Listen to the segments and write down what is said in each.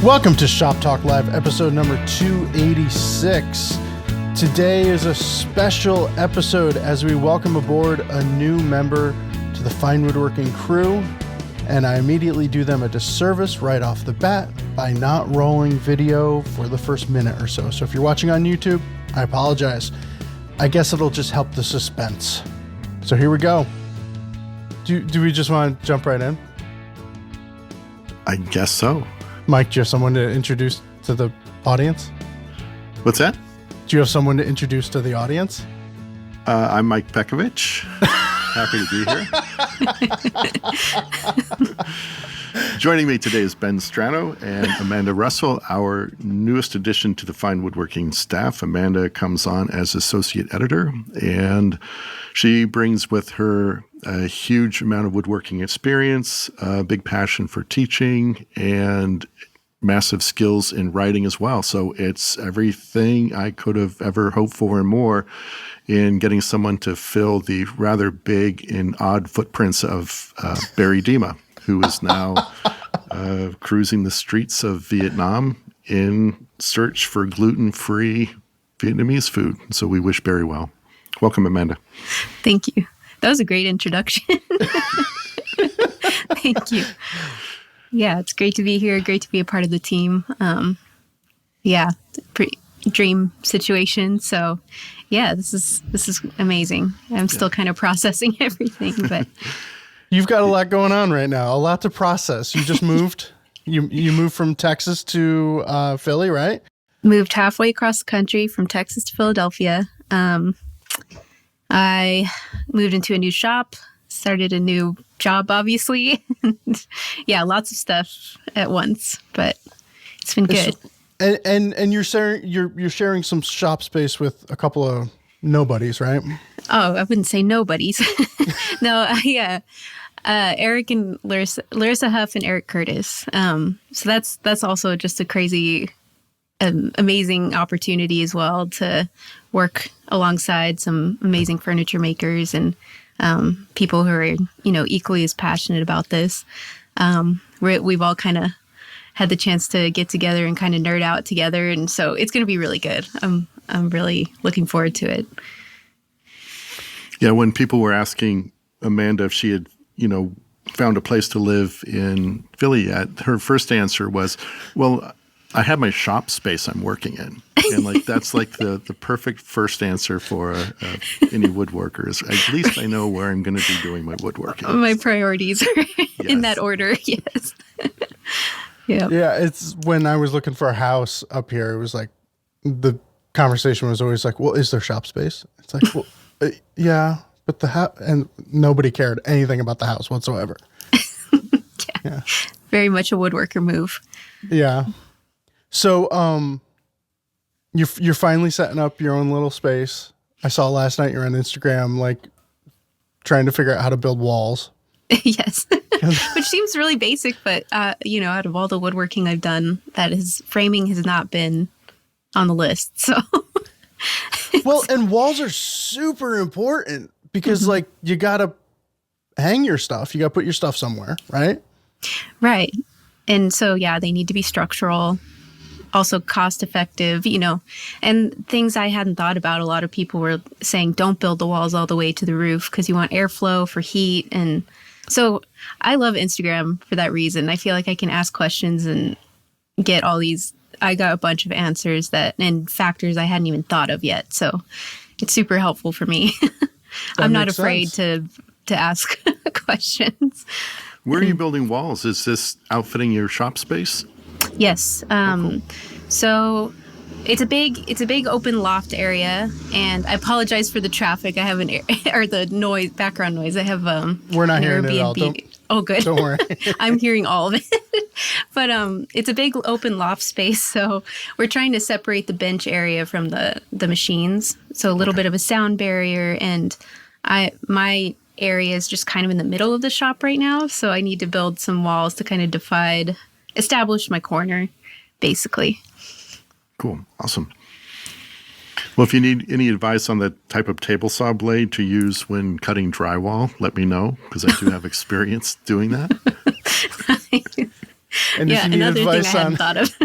Welcome to Shop Talk Live, episode number 286. Today is a special episode as we welcome aboard a new member to the Fine Woodworking crew, and I immediately do them a disservice right off the bat by not rolling video for the first minute or so. So if you're watching on YouTube, I apologize. I guess it'll just help the suspense. So here we go. Do we just want to jump right in? I guess so. Mike, do you have someone to introduce to the audience? What's that? Do you have someone to introduce to the audience? I'm Mike Pekovich. Happy to be here. Joining me today is Ben Strano and Amanda Russell, our newest addition to the Fine Woodworking staff. Amanda comes on as associate editor, and she brings with her a huge amount of woodworking experience, a big passion for teaching, and massive skills in writing as well. So it's everything I could have ever hoped for and more in getting someone to fill the rather big and odd footprints of Barry Dima, who is now cruising the streets of Vietnam in search for gluten-free Vietnamese food. So we wish Barry well. Welcome, Amanda. Thank you. That was a great introduction. Thank you. Yeah, it's great to be here. Great to be a part of the team. Dream situation. So, yeah, this is amazing. I'm still kind of processing everything, but you've got a lot going on right now. A lot to process. You just moved. You moved from Texas to Philly, right? Moved halfway across the country from Texas to Philadelphia. I moved into a new shop. Started a new job, obviously. Yeah, lots of stuff at once, but it's been good. And you're sharing some shop space with a couple of nobodies, right? Oh, I wouldn't say nobodies. No, yeah. Eric and Larissa Huff and Eric Curtis. So that's also just a crazy, amazing opportunity as well to work alongside some amazing furniture makers and people who are, equally as passionate about this. We've all kind of had the chance to get together and kind of nerd out together. And so it's going to be really good. I'm really looking forward to it. Yeah. When people were asking Amanda if she had, found a place to live in Philly yet, her first answer was, well, I have my shop space I'm working in. And that's the perfect first answer for any woodworkers. At least I know where I'm going to be doing my woodworking. My priorities are in that order. Yes. Yeah. Yeah. It's when I was looking for a house up here, it was like the conversation was always like, well, is there shop space? It's like, well, yeah, but the house, and nobody cared anything about the house whatsoever. Yeah. Very much a woodworker move. Yeah. So, you're finally setting up your own little space. I saw last night you're on Instagram, trying to figure out how to build walls. Yes. Which seems really basic, but, out of all the woodworking I've done, framing has not been on the list. So. Well, and walls are super important because you got to hang your stuff. You got to put your stuff somewhere, right? Right. And so, yeah, they need to be structural. Also cost effective, and things I hadn't thought about. A lot of people were saying, don't build the walls all the way to the roof because you want airflow for heat. And so I love Instagram for that reason. I feel like I can ask questions and get I got a bunch of answers and factors I hadn't even thought of yet. So it's super helpful for me. I'm not afraid to ask questions. Where are you building walls? Is this outfitting your shop space? Yes. Cool. So it's a big open loft area, and I apologize for the traffic. I have or the background noise. I have We're not hearing Airbnb. it all. Oh, good. Don't worry. I'm hearing all of it. But it's a big open loft space, so we're trying to separate the bench area from the machines. So a little bit of a sound barrier, and my area is just kind of in the middle of the shop right now, so I need to build some walls to kind of establish my corner, basically. Cool. Awesome. Well, if you need any advice on the type of table saw blade to use when cutting drywall, let me know, because I do have experience doing that. And yeah, if you need another thing I advice hadn't thought of.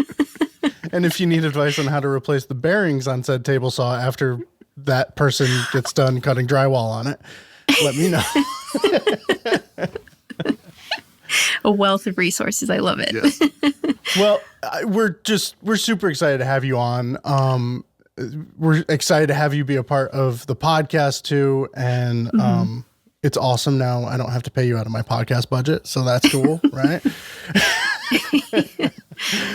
and if you need advice on how to replace the bearings on said table saw after that person gets done cutting drywall on it, let me know. A wealth of resources. I love it. Yes. Well, we're super excited to have you on. We're excited to have you be a part of the podcast too. And, it's awesome now. I don't have to pay you out of my podcast budget. So that's cool. Right.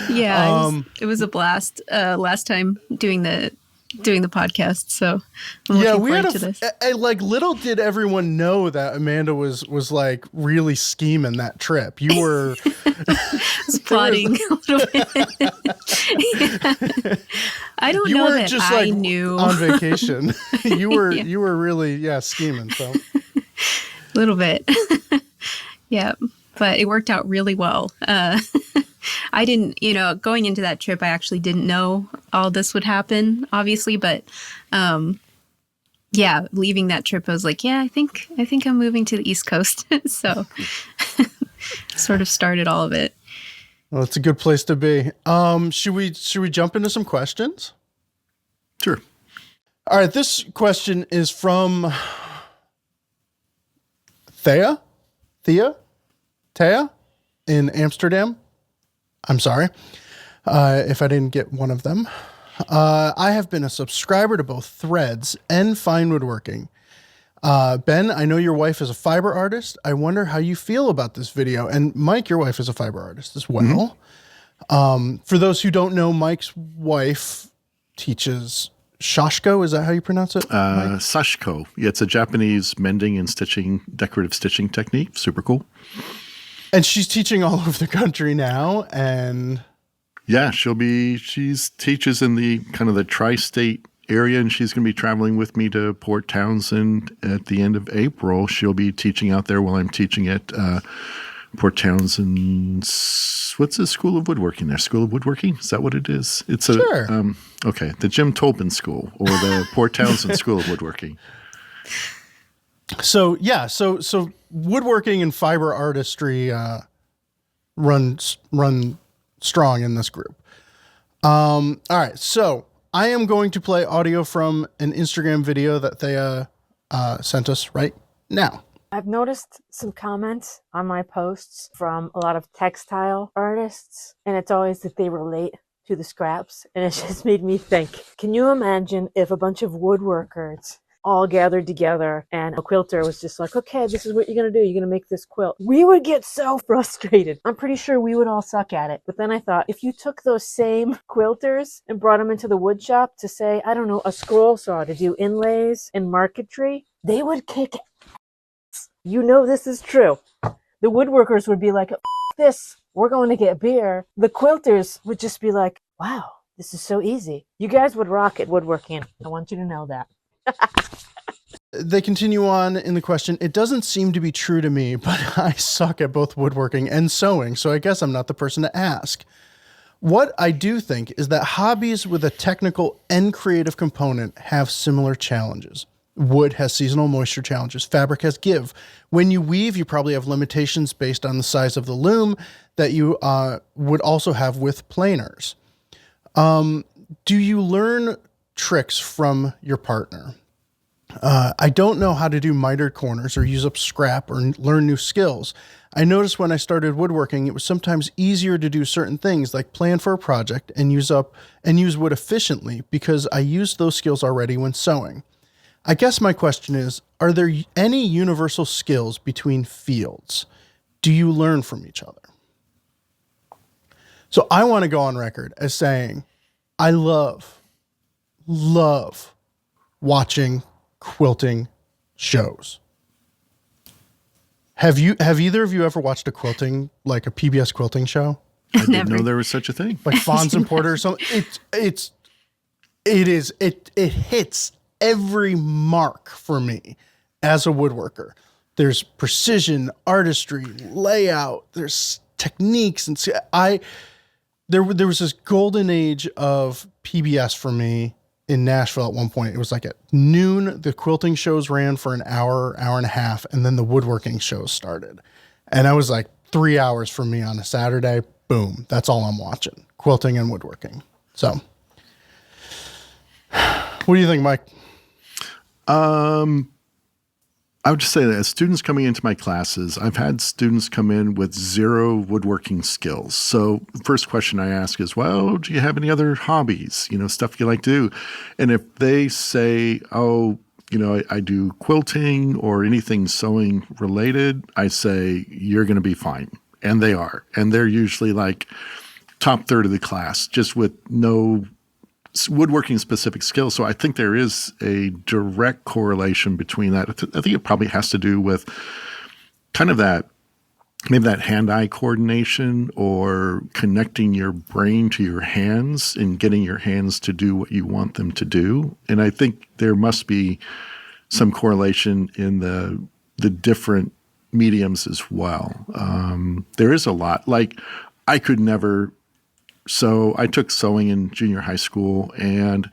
Yeah. It was a blast, last time doing the podcast. So I'm looking forward to this. Like little did everyone know that Amanda was like really scheming that trip. You were plotting a little bit. Yeah. I don't know that just I like knew on vacation. You were really scheming. So a little bit. Yeah, but it worked out really well. I didn't, going into that trip, I actually didn't know all this would happen, obviously. But yeah, leaving that trip, I was like, yeah, I think I'm moving to the East Coast. So sort of started all of it. Well, it's a good place to be. Should we jump into some questions? Sure. All right. This question is from Thea in Amsterdam. I'm sorry if I didn't get one of them. I have been a subscriber to both Threads and Fine Woodworking. Ben, I know your wife is a fiber artist. I wonder how you feel about this video. And Mike, your wife is a fiber artist as well. For those who don't know, Mike's wife teaches Shashko. Is that how you pronounce it? Sashiko. Yeah, it's a Japanese mending and stitching, decorative stitching technique. Super cool. And she's teaching all over the country now. And yeah, she's teaches in the kind of the tri-state area, and she's going to be traveling with me to Port Townsend at the end of April. She'll be teaching out there while I'm teaching at Port Townsend. What's the School of Woodworking there? School of Woodworking? Is that what it is? It's sure. Okay, the Jim Tolpin School or the Port Townsend School of Woodworking. So yeah, so woodworking and fiber artistry run strong in this group. All right, so I am going to play audio from an Instagram video that Thea sent us right now. I've noticed some comments on my posts from a lot of textile artists, and it's always that they relate to the scraps, and it just made me think, can you imagine if a bunch of woodworkers all gathered together and a quilter was just like, okay, this is what you're going to do. You're going to make this quilt. We would get so frustrated. I'm pretty sure we would all suck at it. But then I thought, if you took those same quilters and brought them into the wood shop to say, I don't know, a scroll saw to do inlays and marquetry, they would kick ass. You know this is true. The woodworkers would be like, F this, we're going to get beer. The quilters would just be like, wow, this is so easy. You guys would rock at woodworking. I want you to know that. They continue on in the question. It doesn't seem to be true to me, but I suck at both woodworking and sewing, so I guess I'm not the person to ask. What I do think is that hobbies with a technical and creative component have similar challenges. Wood has seasonal moisture challenges. Fabric has give. When you weave, you probably have limitations based on the size of the loom that you would also have with planers. Do you learn tricks from your partner? I don't know how to do mitered corners or use up scrap or learn new skills. I noticed when I started woodworking, it was sometimes easier to do certain things like plan for a project and use wood efficiently because I used those skills already when sewing. I guess my question is, are there any universal skills between fields? Do you learn from each other? So I want to go on record as saying, I love watching quilting shows. Have either of you ever watched a quilting, like a PBS quilting show? I didn't know there was such a thing. Like Fonz and Porter or something. It hits every mark for me as a woodworker. There's precision, artistry, layout, there's techniques, and there was this golden age of PBS for me in Nashville at one point. It was like at noon, the quilting shows ran for an hour and a half, and then the woodworking shows started. And I was like 3 hours for me on a Saturday. boom, that's all I'm watching, quilting and woodworking. So what do you think, Mike? I would just say that as students coming into my classes, I've had students come in with zero woodworking skills. So the first question I ask is, well, do you have any other hobbies, stuff you like to do? And if they say, oh, I do quilting or anything sewing related, I say, you're going to be fine. And they are. And they're usually like top third of the class, just with no woodworking specific skills. So I think there is a direct correlation between that. I think it probably has to do with kind of that, maybe that hand-eye coordination or connecting your brain to your hands and getting your hands to do what you want them to do. And I think there must be some correlation in the different mediums as well. There is a lot. Like I could never. So I took sewing in junior high school, and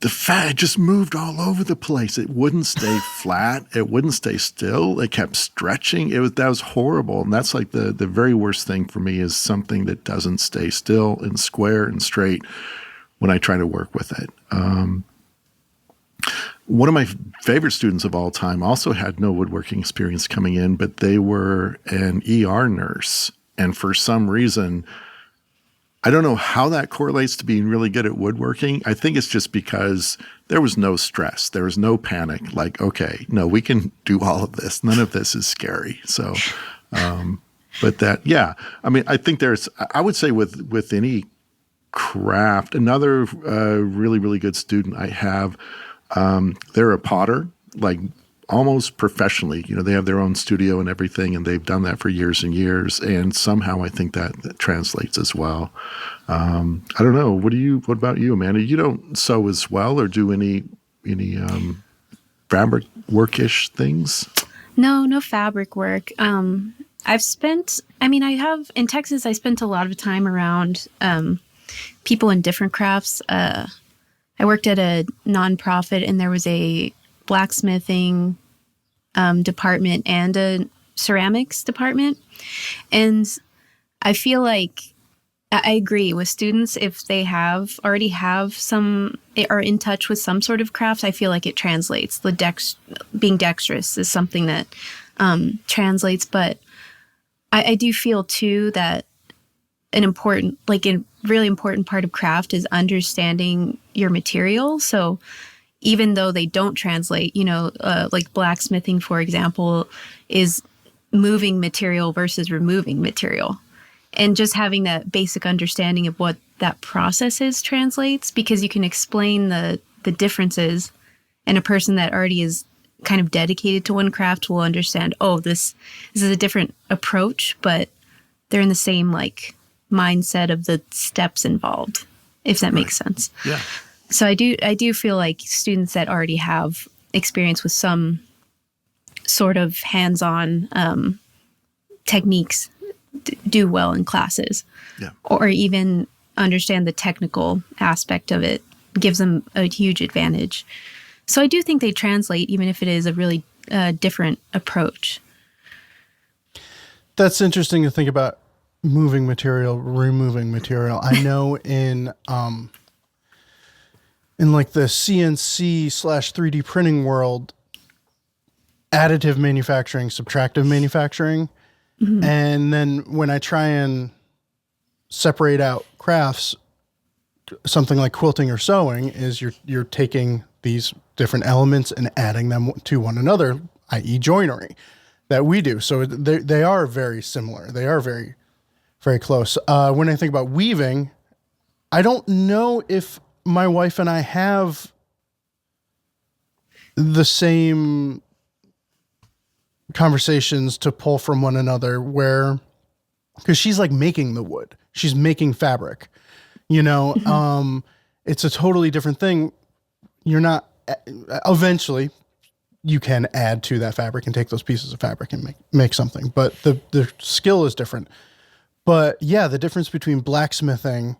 it just moved all over the place. It wouldn't stay flat. It wouldn't stay still. It kept stretching. That was horrible. And that's like the very worst thing for me is something that doesn't stay still and square and straight when I try to work with it. One of my favorite students of all time also had no woodworking experience coming in, but they were an ER nurse. And for some reason, I don't know how that correlates to being really good at woodworking. I think it's just because there was no stress. There was no panic. Like, okay, no, we can do all of this. None of this is scary. So, but that, yeah. I mean, I think I would say with any craft, another really, really good student I have, they're a potter, like almost professionally. They have their own studio and everything, and they've done that for years and years. And somehow I think that translates as well. I don't know. What about you, Amanda? You don't sew as well or do any fabric workish things? No fabric work. I have in Texas, I spent a lot of time around people in different crafts. I worked at a nonprofit, and there was a blacksmithing department and a ceramics department. And I feel like I agree with students, if they already have are in touch with some sort of craft, I feel like it translates. Being dexterous is something that translates. But I do feel too that a really important part of craft is understanding your material. So even though they don't translate, like blacksmithing, for example, is moving material versus removing material. And just having that basic understanding of what that process is translates, because you can explain the differences, and a person that already is kind of dedicated to one craft will understand, oh, this is a different approach, but they're in the same mindset of the steps involved, if that makes sense. Yeah. So I do feel like students that already have experience with some sort of hands-on techniques do well in classes. Yeah. Or even understand the technical aspect of it gives them a huge advantage. So I do think they translate, even if it is a really different approach. That's interesting to think about, moving material, removing material. I know in like the CNC/3D printing world, additive manufacturing, subtractive manufacturing. Mm-hmm. And then when I try and separate out crafts, something like quilting or sewing is you're taking these different elements and adding them to one another, i.e. joinery that we do. So they are very similar. They are very, very close. When I think about weaving, I don't know if my wife and I have the same conversations to pull from one another, because she's like making the wood, she's making fabric, mm-hmm. It's a totally different thing. Eventually you can add to that fabric and take those pieces of fabric and make something, but the skill is different. But yeah, the difference between blacksmithing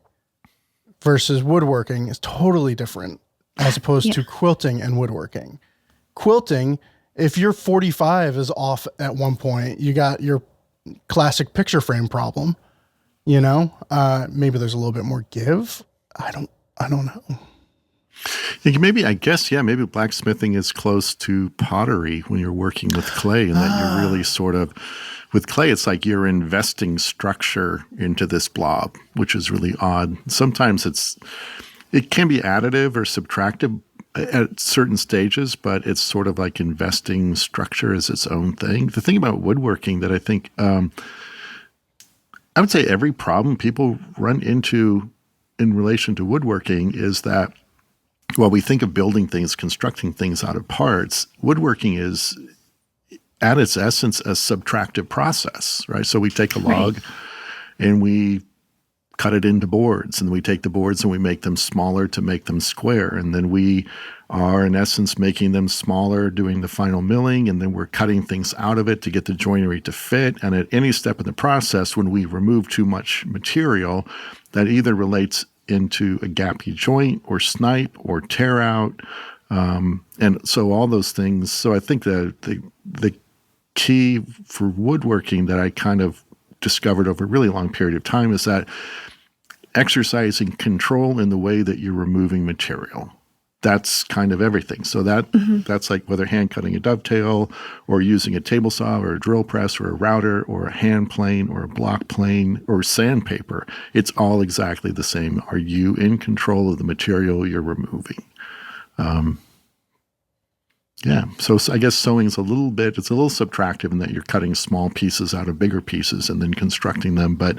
versus woodworking is totally different as opposed to quilting and woodworking. Quilting, if your 45 is off at one point, you got your classic picture frame problem. Maybe there's a little bit more give. I don't know. Maybe blacksmithing is close to pottery when you're working with clay, and that you're really sort of, with clay, it's like you're investing structure into this blob, which is really odd. Sometimes it can be additive or subtractive at certain stages, but it's sort of like investing structure as its own thing. The thing about woodworking that I think, I would say every problem people run into in relation to woodworking is that while we think of building things, constructing things out of parts, woodworking is at its essence a subtractive process, right? So we take a log and we cut it into boards, and we take the boards and we make them smaller to make them square. And then we are in essence making them smaller, doing the final milling, and then we're cutting things out of it to get the joinery to fit. And at any step in the process, when we remove too much material, that either relates into a gappy joint or snipe or tear out. And so all those things. So I think that the key for woodworking that I kind of discovered over a really long period of time is that exercising control in the way that you're removing material. That's kind of everything. So that's like whether hand cutting a dovetail or using a table saw or a drill press or a router or a hand plane or a block plane or sandpaper. It's all exactly the same. Are you in control of the material you're removing? So I guess sewing is it's a little subtractive in that you're cutting small pieces out of bigger pieces and then constructing them. But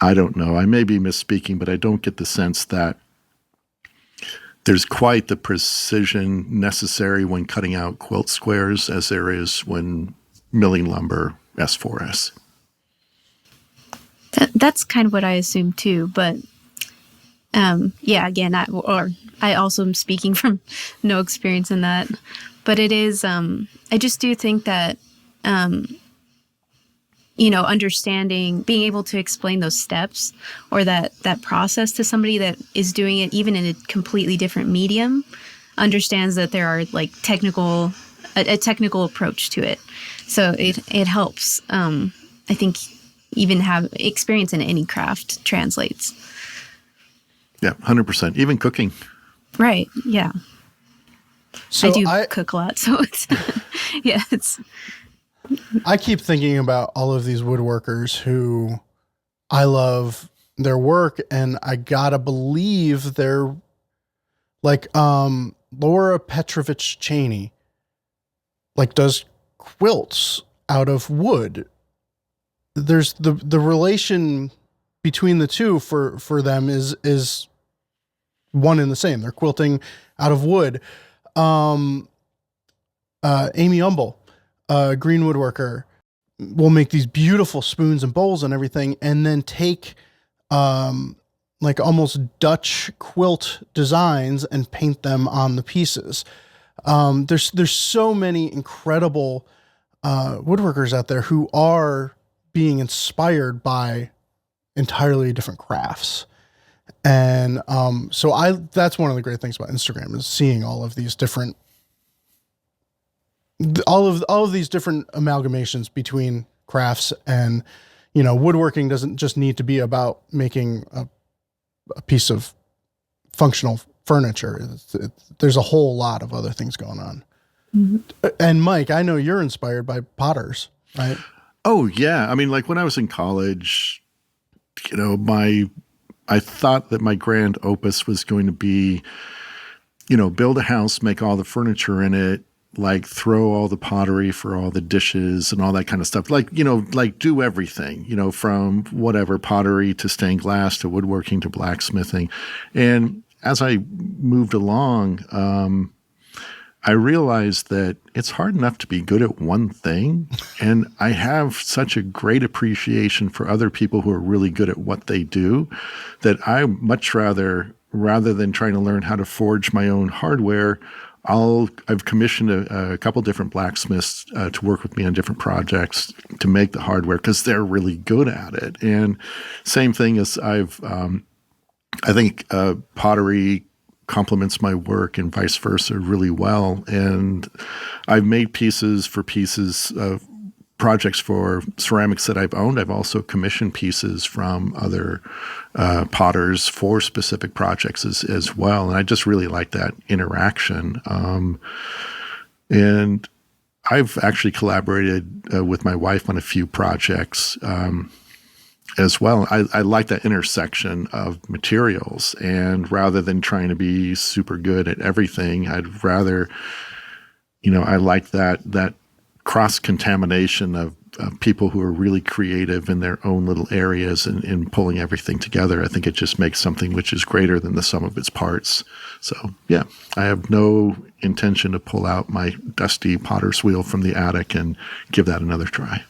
I don't know. I may be misspeaking, but I don't get the sense that there's quite the precision necessary when cutting out quilt squares as there is when milling lumber S4S. That's kind of what I assumed too. But again, I also am speaking from no experience in that. But it is, I just do think that, understanding, being able to explain those steps or that process to somebody that is doing it even in a completely different medium, understands that there are like a technical approach to it. So it helps. I think even have experience in any craft translates. Yeah, 100%. Even cooking. Right. Yeah. So I do cook a lot, so it's I keep thinking about all of these woodworkers who I love their work, and I gotta believe they're like Laura Petrovich Cheney, like does quilts out of wood. There's the relation between the two for them is one and the same. They're quilting out of wood. Amy Umble, green woodworker, will make these beautiful spoons and bowls and everything, and then take like almost Dutch quilt designs and paint them on the pieces. There's so many incredible woodworkers out there who are being inspired by entirely different crafts. And that's one of the great things about Instagram is seeing all of these different amalgamations between crafts. And woodworking doesn't just need to be about making a piece of functional furniture. There's a whole lot of other things going on. Mm-hmm. And Mike, I know you're inspired by potters, right? Oh yeah. I mean, like when I was in college, I thought that my grand opus was going to be, build a house, make all the furniture in it, like throw all the pottery for all the dishes and all that kind of stuff. Like do everything, from whatever, pottery to stained glass to woodworking to blacksmithing. And as I moved along, I realized that it's hard enough to be good at one thing. And I have such a great appreciation for other people who are really good at what they do that I much rather than trying to learn how to forge my own hardware, I've commissioned a couple different blacksmiths to work with me on different projects to make the hardware because they're really good at it. And same thing as I think pottery complements my work and vice versa really well. And I've made pieces projects for ceramics that I've owned. I've also commissioned pieces from other potters for specific projects as well. And I just really like that interaction. And I've actually collaborated with my wife on a few projects as well. I like that intersection of materials. And rather than trying to be super good at everything, I'd rather, I like that cross-contamination of people who are really creative in their own little areas and in pulling everything together. I think it just makes something which is greater than the sum of its parts. So, yeah, I have no intention to pull out my dusty potter's wheel from the attic and give that another try.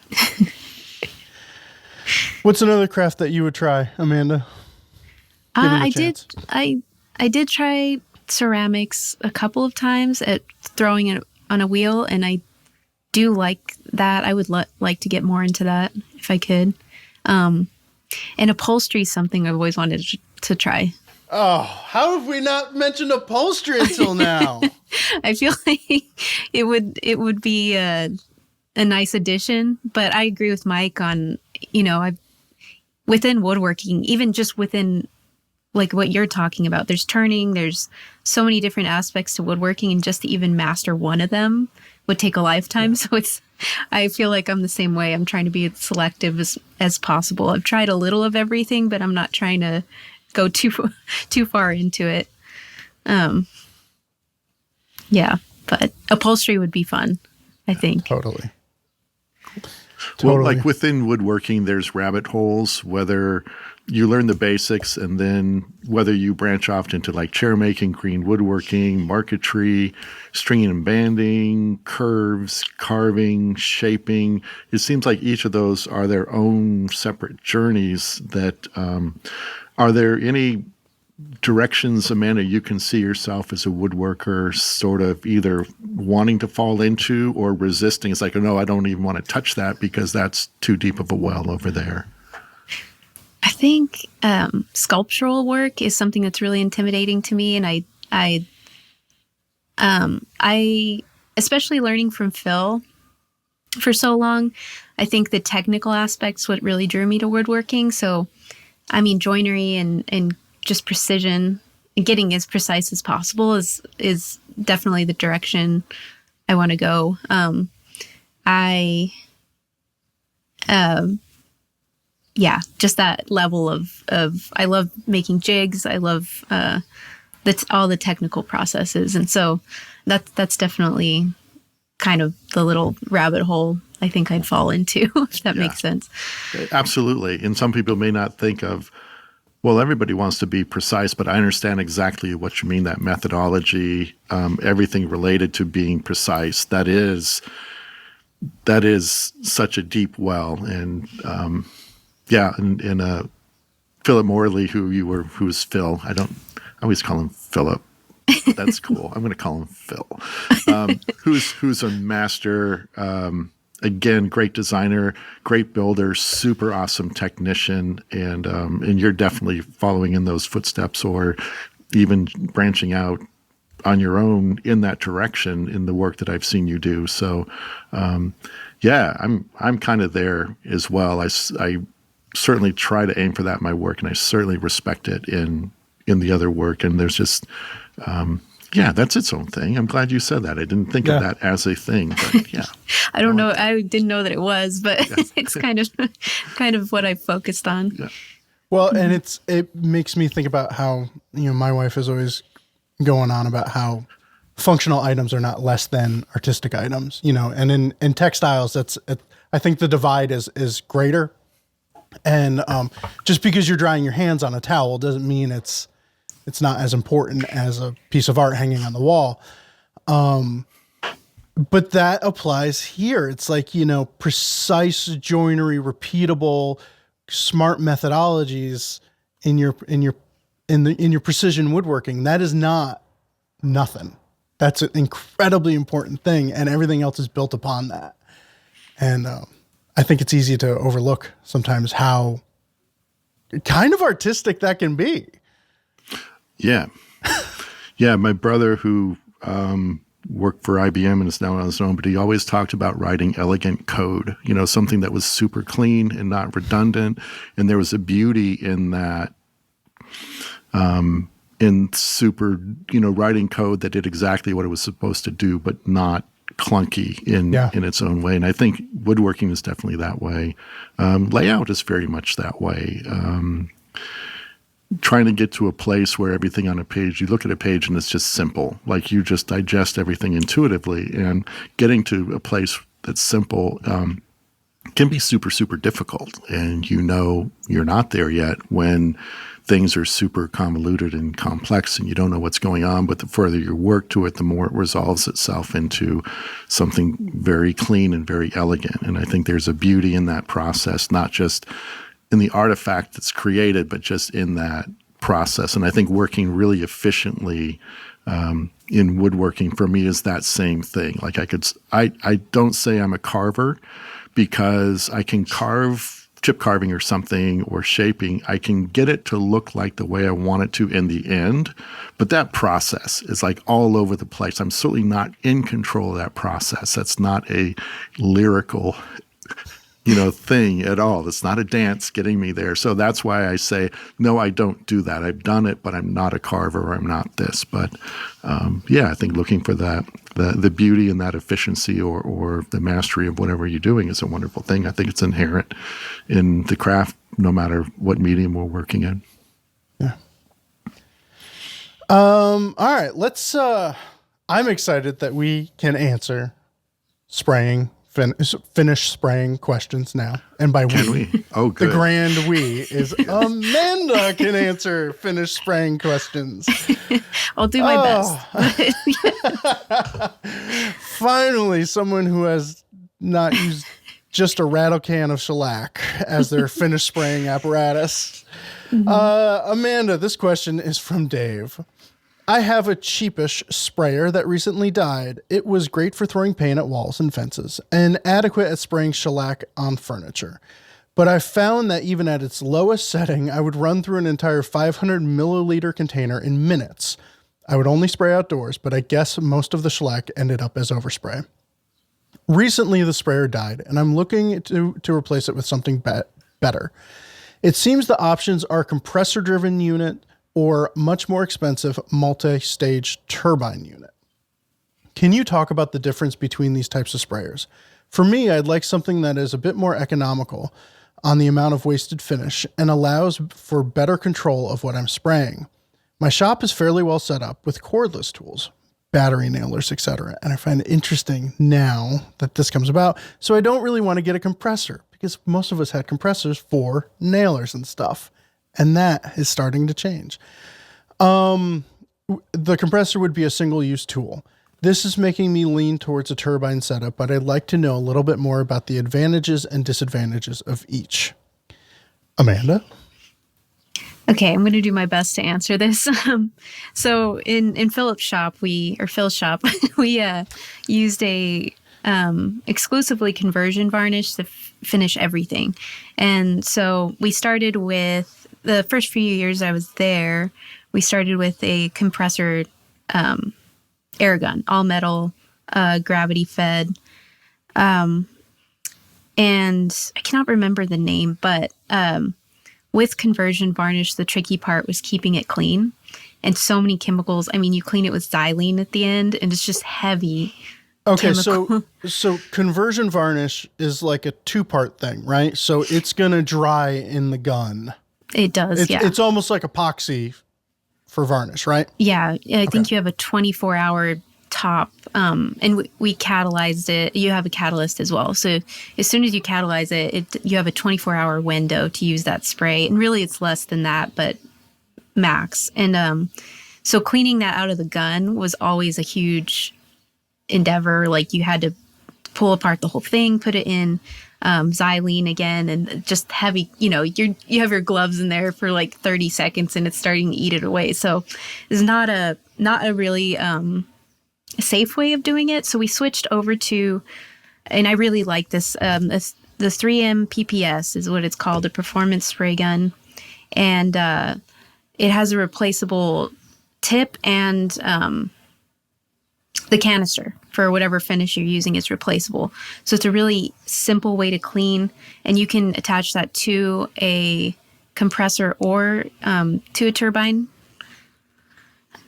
What's another craft that you would try, Amanda? I did try ceramics a couple of times at throwing it on a wheel, and I do like that. I would like to get more into that if I could. And upholstery is something I've always wanted to try. Oh, how have we not mentioned upholstery until now? I feel like it would be a nice addition, but I agree with Mike on, within woodworking, even just within like what you're talking about, there's turning, there's so many different aspects to woodworking, and just to even master one of them would take a lifetime. Yeah. So I feel like I'm the same way. I'm trying to be as selective as possible. I've tried a little of everything, but I'm not trying to go too far into it. Yeah, but upholstery would be fun, I think. Totally. Well, like within woodworking, there's rabbit holes, whether you learn the basics and then whether you branch off into like chair making, green woodworking, marquetry, stringing and banding, curves, carving, shaping. It seems like each of those are their own separate journeys that are there any directions, Amanda, you can see yourself as a woodworker sort of either wanting to fall into or resisting? It's like, oh, no, I don't even want to touch that because that's too deep of a well over there. I think sculptural work is something that's really intimidating to me. And I especially learning from Phil for so long, I think the technical aspects what really drew me to woodworking. So, I mean, joinery and just precision and getting as precise as possible is definitely the direction I want to go. Just that level of I love making jigs. I love all the technical processes, and so that's definitely kind of the little rabbit hole I think I'd fall into, if that makes sense. Absolutely, and some people may not think of. Well, everybody wants to be precise, but I understand exactly what you mean, that methodology, everything related to being precise. That is such a deep well. And Philip Morley, who's Phil, I always call him Philip. That's cool. I'm going to call him Phil, who's a master, again, great designer, great builder, super awesome technician, and you're definitely following in those footsteps, or even branching out on your own in that direction in the work that I've seen you do. So, I'm kind of there as well. I certainly try to aim for that in my work, and I certainly respect it in the other work. And there's just that's its own thing. I'm glad you said that. I didn't think of that as a thing, but yeah. I don't know. I didn't know that it was, but it's kind of what I focused on. Yeah. Well, and it makes me think about how, my wife is always going on about how functional items are not less than artistic items, and in textiles, I think the divide is greater. And just because you're drying your hands on a towel doesn't mean it's not as important as a piece of art hanging on the wall. But that applies here. It's like, precise joinery, repeatable, smart methodologies in your precision woodworking. That is not nothing. That's an incredibly important thing, and everything else is built upon that. And I think it's easy to overlook sometimes how kind of artistic that can be. Yeah. Yeah. My brother, who worked for IBM and is now on his own, but he always talked about writing elegant code, something that was super clean and not redundant. And there was a beauty in that, in super, writing code that did exactly what it was supposed to do, but not clunky in its own way. And I think woodworking is definitely that way. Layout is very much that way. Trying to get to a place where everything on a page, you look at a page and it's just simple, like you just digest everything intuitively, and getting to a place that's simple can be super, super difficult. And you're not there yet when things are super convoluted and complex and you don't know what's going on. But the further you work to it, the more it resolves itself into something very clean and very elegant. And I think there's a beauty in that process, not just in the artifact that's created, but just in that process. And I think working really efficiently in woodworking for me is that same thing. Like I don't say I'm a carver because I can chip carving or something or shaping. I can get it to look like the way I want it to in the end. But that process is like all over the place. I'm certainly not in control of that process. That's not a lyrical thing at all. It's not a dance getting me there. So that's why I say, no, I don't do that. I've done it, but I'm not a carver. Or I'm not this. But I think looking for that, the beauty and that efficiency or the mastery of whatever you're doing is a wonderful thing. I think it's inherent in the craft, no matter what medium we're working in. Yeah. All right. Let's, I'm excited that we can answer finish spraying questions now. And by we? Oh, good. The grand we is Amanda can answer finish spraying questions. I'll do my best. Finally, someone who has not used just a rattle can of shellac as their finish spraying apparatus. Mm-hmm. Amanda, this question is from Dave. I have a cheapish sprayer that recently died. It was great for throwing paint at walls and fences and adequate at spraying shellac on furniture. But I found that even at its lowest setting, I would run through an entire 500 milliliter container in minutes. I would only spray outdoors, but I guess most of the shellac ended up as overspray. Recently, the sprayer died, and I'm looking to replace it with something better. It seems the options are compressor-driven unit, or much more expensive multi-stage turbine unit. Can you talk about the difference between these types of sprayers? For me, I'd like something that is a bit more economical on the amount of wasted finish and allows for better control of what I'm spraying. My shop is fairly well set up with cordless tools, battery nailers, etc. And I find it interesting now that this comes about. So I don't really want to get a compressor because most of us had compressors for nailers and stuff. And that is starting to change. The compressor would be a single-use tool. This is making me lean towards a turbine setup, but I'd like to know a little bit more about the advantages and disadvantages of each. Amanda? Okay, I'm going to do my best to answer this. So in Phil's shop, we used a exclusively conversion varnish to finish everything. And so we started with, the first few years I was there, we started with a compressor air gun, all metal, gravity fed. And I cannot remember the name, but with conversion varnish, the tricky part was keeping it clean. And so many chemicals. I mean, you clean it with xylene at the end, and it's just heavy. Okay, so conversion varnish is like a two-part thing, right? So it's going to dry in the gun. It does, yeah. It's almost like epoxy for varnish, right? Yeah, I think you have a 24-hour top, and we catalyzed it. You have a catalyst as well. So as soon as you catalyze it, you have a 24-hour window to use that spray. And really it's less than that, but max. And so cleaning that out of the gun was always a huge endeavor. Like you had to pull apart the whole thing, put it in xylene again, and just heavy, you have your gloves in there for like 30 seconds and it's starting to eat it away. So it's not a really safe way of doing it. So we switched over to, and I really like this, the 3M PPS is what it's called, a performance spray gun. And it has a replaceable tip and the canister for whatever finish you're using is replaceable. So it's a really simple way to clean, and you can attach that to a compressor or to a turbine.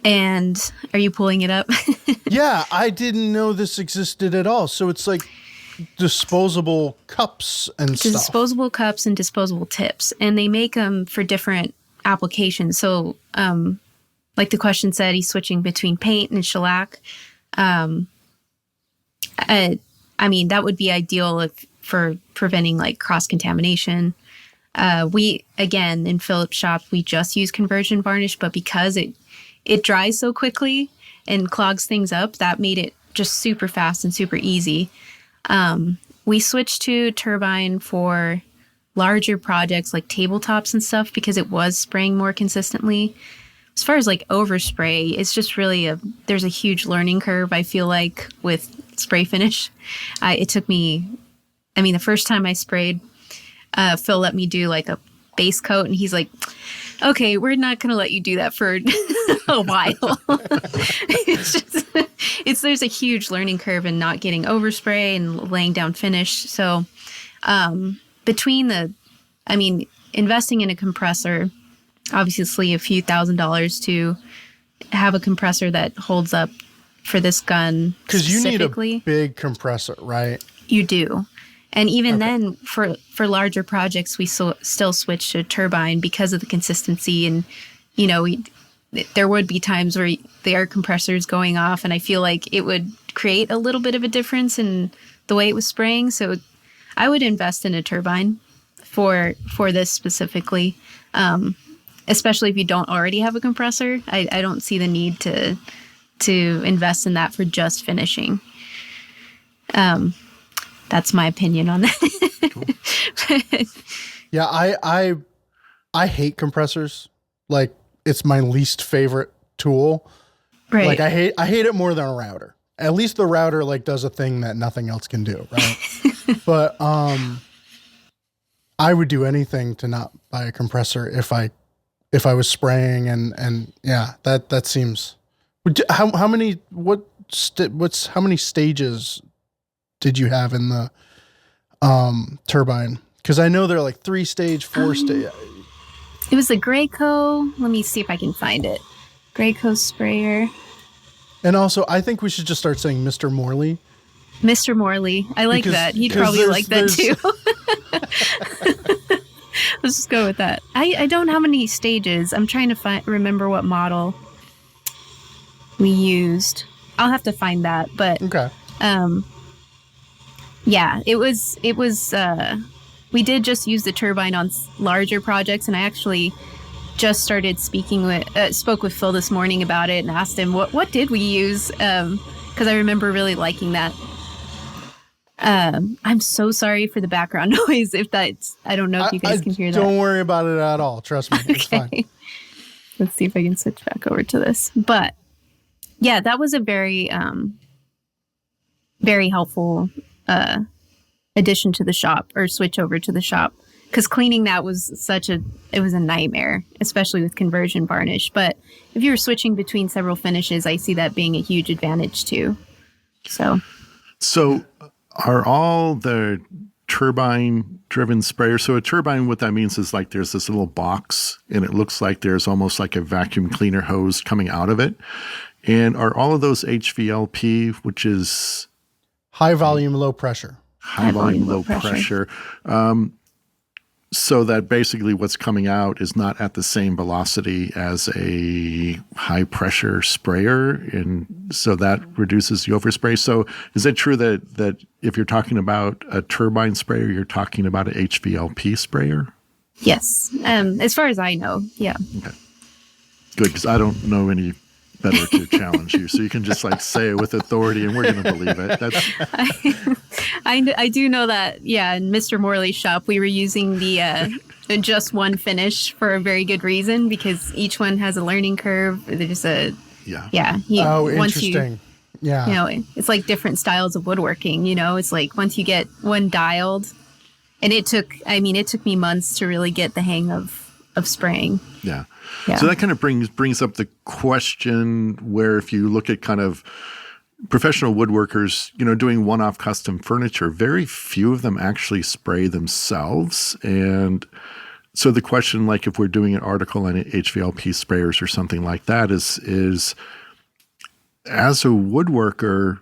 And are you pulling it up? Yeah, I didn't know this existed at all. So it's like disposable cups and stuff. Disposable cups and disposable tips. And they make them for different applications. So like the question said, he's switching between paint and shellac. I mean, that would be ideal for preventing like cross-contamination. We, again, in Philip's shop, we just use conversion varnish, but because it dries so quickly and clogs things up, that made it just super fast and super easy. We switched to Turbine for larger projects like tabletops and stuff because it was spraying more consistently. As far as like overspray, it's just really there's a huge learning curve, I feel like, with spray finish. It took me, the first time I sprayed, Phil let me do like a base coat, and he's like, okay, we're not going to let you do that for a while. There's a huge learning curve in not getting overspray and laying down finish. So between investing in a compressor, obviously a few $1,000s to have a compressor that holds up for this gun. Because you need a big compressor, right? You do. And even then, for larger projects, we still switch to turbine because of the consistency. And, there would be times where the air compressor is going off, and I feel like it would create a little bit of a difference in the way it was spraying. So I would invest in a turbine for this specifically, especially if you don't already have a compressor. I don't see the need to invest in that for just finishing. That's my opinion on that. Cool. Yeah, I hate compressors. Like, it's my least favorite tool. Right. Like, I hate it more than a router. At least the router like does a thing that nothing else can do, right? But I would do anything to not buy a compressor if I was spraying and yeah, that seems. How many stages did you have in the turbine? Because I know they're like 3-stage, 4-stage. It was the Graco. Let me see if I can find it. Graco sprayer. And also, I think we should just start saying Mr. Morley. Mr. Morley. I like that. He'd probably like that too. Let's just go with that. I don't know how many stages. I'm trying to remember what model we used. I'll have to find that. But okay. Yeah, it was we did just use the turbine on larger projects, and I actually just started spoke with Phil this morning about it and asked him what did we use, because I remember really liking that. I'm so sorry for the background noise. If that's, I don't know if you guys can hear that. Don't worry about it at all. Trust me, it's fine. Let's see if I can switch back over to this. But yeah, that was a very very helpful addition to the shop, or switch over to the shop, because cleaning that was it was a nightmare, especially with conversion varnish. But if you were switching between several finishes, I see that being a huge advantage too. So are all the turbine driven sprayers? So a turbine, what that means is like there's this little box, and it looks like there's almost like a vacuum cleaner hose coming out of it. And are all of those HVLP, which is high volume, low pressure? High volume, low pressure. So that basically what's coming out is not at the same velocity as a high pressure sprayer, and so that reduces the overspray. So is it true that if you're talking about a turbine sprayer, you're talking about an HVLP sprayer? Yes. As far as I know, yeah. Okay. Good, because I don't know any better to challenge you, so you can just like say it with authority and we're going to believe it. I do know that, yeah, in Mr. Morley's shop we were using the just one finish for a very good reason, because each one has a learning curve. There's interesting. It's like different styles of woodworking. It's like once you get one dialed, and it took me months to really get the hang of spraying. Yeah. So that kind of brings up the question where, if you look at kind of professional woodworkers, doing one-off custom furniture, very few of them actually spray themselves. And so the question, like if we're doing an article on HVLP sprayers or something like that, is as a woodworker,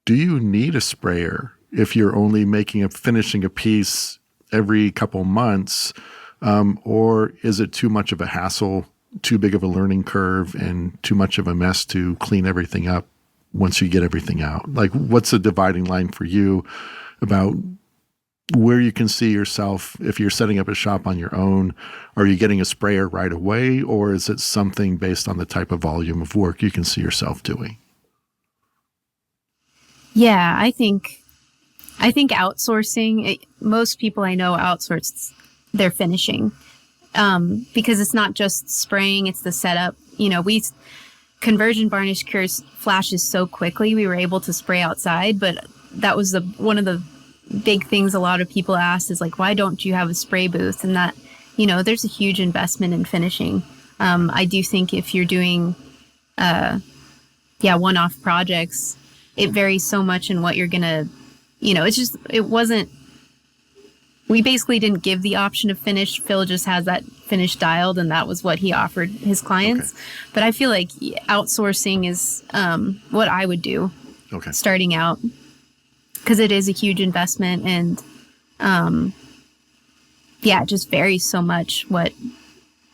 do you need a sprayer if you're only finishing a piece every couple months, or is it too much of a hassle, too big of a learning curve, and too much of a mess to clean everything up once you get everything out? Like, what's the dividing line for you about where you can see yourself if you're setting up a shop on your own? Are you getting a sprayer right away, or is it something based on the type of volume of work you can see yourself doing? Yeah, I think outsourcing, most people I know outsource their finishing, because it's not just spraying, it's the setup. Conversion varnish cures flashes so quickly, we were able to spray outside, but that was one of the big things a lot of people ask is like, why don't you have a spray booth? And that, there's a huge investment in finishing. I do think if you're doing, one-off projects, it varies so much in what you're gonna, we basically didn't give the option of finish. Phil just has that finish dialed, and that was what he offered his clients. Okay. But I feel like outsourcing is what I would do starting out, because it is a huge investment, and it just varies so much what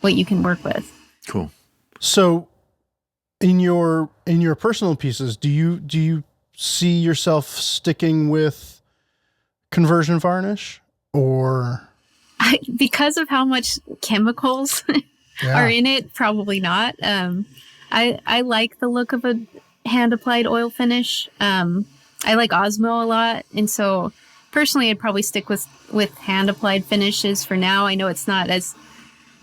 you can work with. Cool. So in your personal pieces, do you see yourself sticking with conversion varnish, or because of how much chemicals are in it, probably not. I like the look of a hand applied oil finish. I like Osmo a lot, and so personally I'd probably stick with hand applied finishes for now. I know it's not as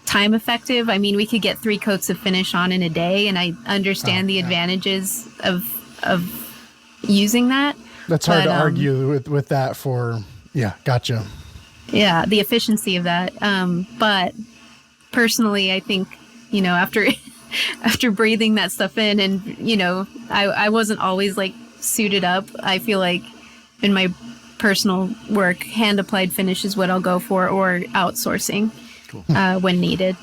time effective. I mean, we could get 3 coats of finish on in a day, and I understand the advantages of using that. That's hard to argue with that gotcha. Yeah, the efficiency of that. But personally, I think, after breathing that stuff in, and, I wasn't always like suited up. I feel like in my personal work, hand applied finish is what I'll go for, or outsourcing when needed.